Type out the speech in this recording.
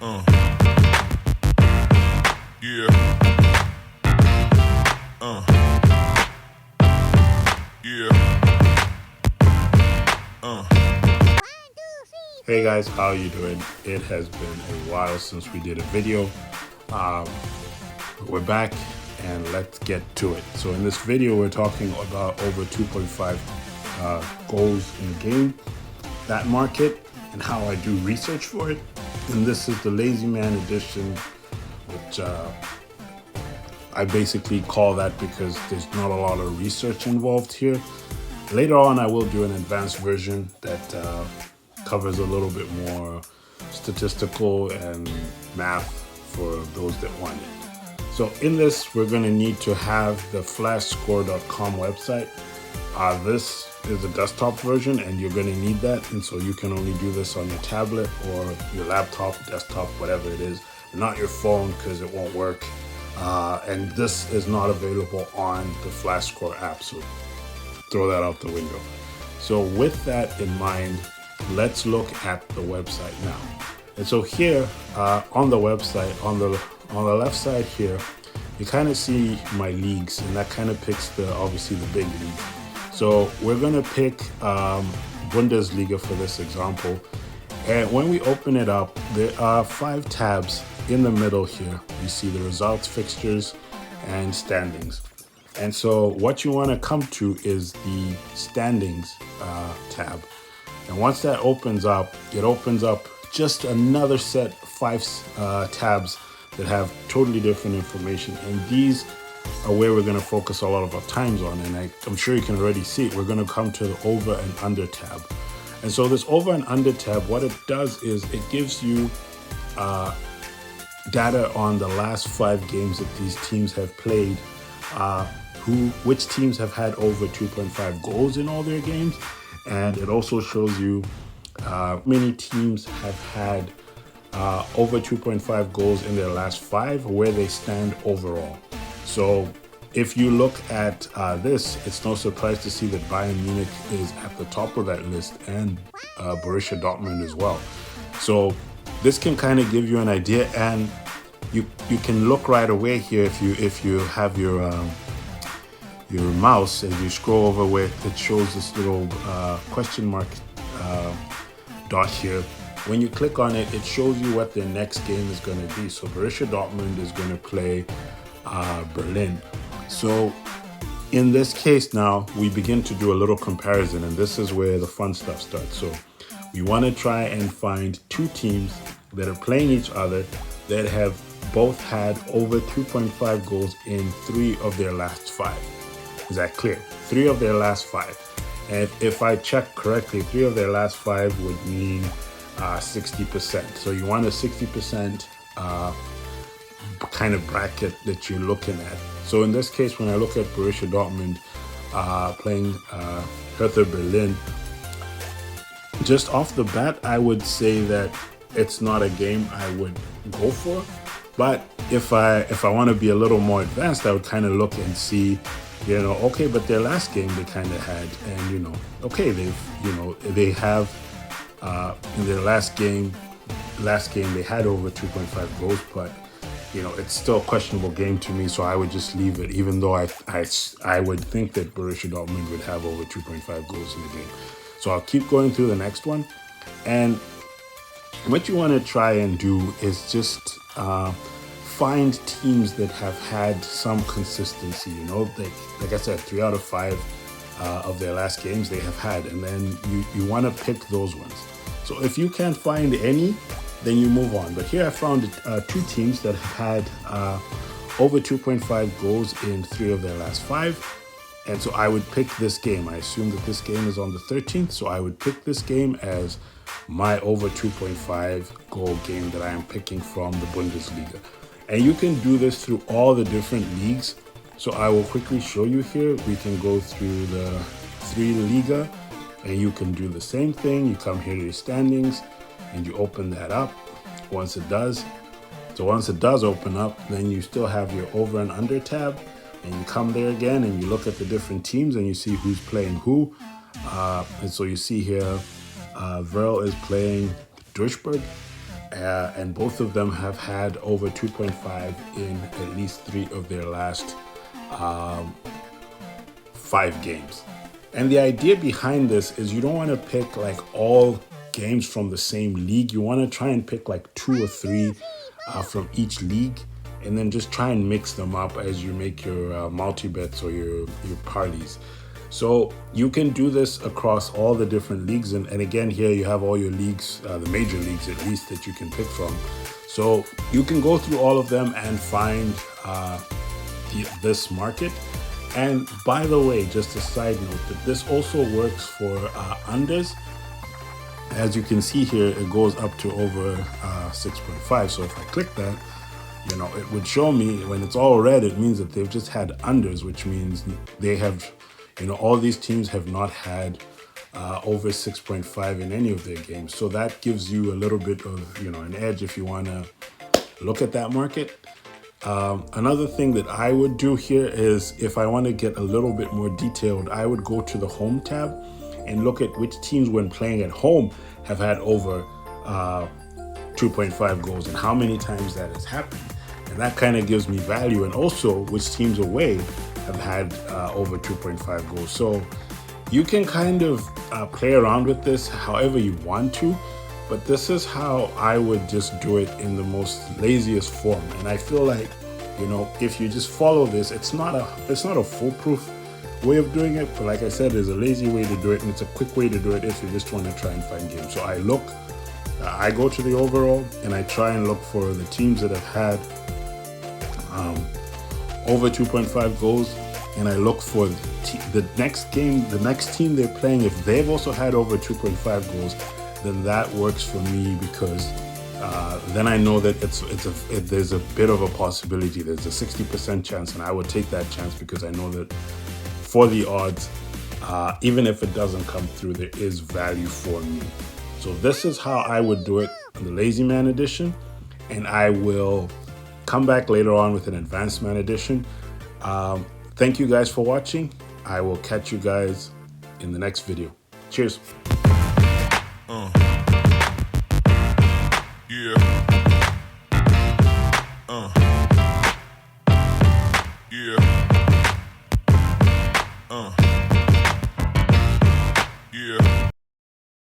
Uh, yeah, yeah, Hey guys, how are you doing? It has been a while since we did a video. Um, we're back and let's get to it. So in this video, we're talking about over 2.5 goals in a game, that market, and how I do research for it. And this is the Lazy Man edition, which I basically call that because there's not a lot of research involved here. Later on, I will do an advanced version that covers a little bit more statistical and math for those that want it. So in this, we're going to need to have the flashscore.com website. This is a desktop version and you're going to need that. And so you can only do this on your tablet or your laptop, desktop, whatever it is, not your phone because it won't work. And this is not available on the FlashScore app. So throw that out the window. So with that in mind, let's look at the website now. And so here on the website, on the left side here, you kind of see my leagues, and that kind of picks obviously the big leagues. So we're gonna pick Bundesliga for this example. And when we open it up, there are 5 tabs in the middle here. You see the results, fixtures, and standings. And so what you want to come to is the standings tab. And once that opens up, it opens up just another set of 5 tabs that have totally different information. And these are where we're going to focus a lot of our times on. And I'm sure you can already see it. We're going to come to the over and under tab. And so this over and under tab, what it does is it gives you data on the last 5 games that these teams have played, which teams have had over 2.5 goals in all their games. And it also shows you many teams have had over 2.5 goals in their last 5, where they stand overall. So if you look at this, it's no surprise to see that Bayern Munich is at the top of that list, and Borussia Dortmund as well. So this can kind of give you an idea, and you can look right away here if you have your mouse, as you scroll over where it shows this little question mark dot here. When you click on it, it shows you what their next game is going to be. So Borussia Dortmund is going to play Berlin. So in this case now, we begin to do a little comparison, and this is where the fun stuff starts. So we want to try and find 2 teams that are playing each other that have both had over 2.5 goals in 3 of their last 5. Is that clear? 3 of their last 5. And if I check correctly, 3 of their last 5 would mean 60%. So you want a 60% kind of bracket that you're looking at. So in this case, when I look at Borussia Dortmund playing Hertha Berlin, just off the bat, I would say that it's not a game I would go for. But if I want to be a little more advanced, I would kind of look and see, okay, but their last game they kind of had, and okay, they have in their last game they had over 2.5 goals, but it's still a questionable game to me, so I would just leave it, even though I would think that Borussia Dortmund would have over 2.5 goals in the game. So I'll keep going through the next one, and what you want to try and do is just find teams that have had some consistency, like I said, 3 out of 5 of their last games they have had, and then you want to pick those ones. So if you can't find any, then you move on. But here I found 2 teams that have had over 2.5 goals in 3 of their last 5. And so I would pick this game. I assume that this game is on the 13th, so I would pick this game as my over 2.5 goal game that I am picking from the Bundesliga. And you can do this through all the different leagues. So I will quickly show you here. We can go through the 3 Liga, and you can do the same thing. You come here to your standings and you open that up once it does. So once it does open up, then you still have your over and under tab, and you come there again and you look at the different teams and you see who's playing who. And so you see here, Verl is playing Duisburg, and both of them have had over 2.5 in at least 3 of their last 5 games. And the idea behind this is you don't want to pick like all games from the same league. You want to try and pick like 2 or 3 from each league, and then just try and mix them up as you make your multi-bets or your parlays. So you can do this across all the different leagues. And again, here you have all your leagues, the major leagues at least, that you can pick from. So you can go through all of them and find this market. And by the way, just a side note, that this also works for unders. As you can see here, it goes up to over 6.5. So if I click that, you know, it would show me when it's all red, it means that they've just had unders, which means they have, you know, all these teams have not had over 6.5 in any of their games. So that gives you a little bit of, you know, an edge if you want to look at that market. Another thing that I would do here is if I want to get a little bit more detailed, I would go to the home tab and look at which teams when playing at home have had over 2.5 goals and how many times that has happened. And that kind of gives me value, and also which teams away have had over 2.5 goals. So you can kind of play around with this however you want to, but this is how I would just do it in the most laziest form. And I feel like, you know, if you just follow this, it's not a foolproof way of doing it, but like I said, there's a lazy way to do it, and it's a quick way to do it if you just want to try and find games. So I go to the overall and I try and look for the teams that have had over 2.5 goals, and I look for the next game, the next team they're playing. If they've also had over 2.5 goals, then that works for me, because then I know that there's a bit of a possibility. There's a 60% chance, and I would take that chance because I know that for the odds, even if it doesn't come through, there is value for me. So this is how I would do it in the Lazy Man edition, and I will come back later on with an Advanced Man edition. Thank you guys for watching. I will catch you guys in the next video. Cheers. Yeah.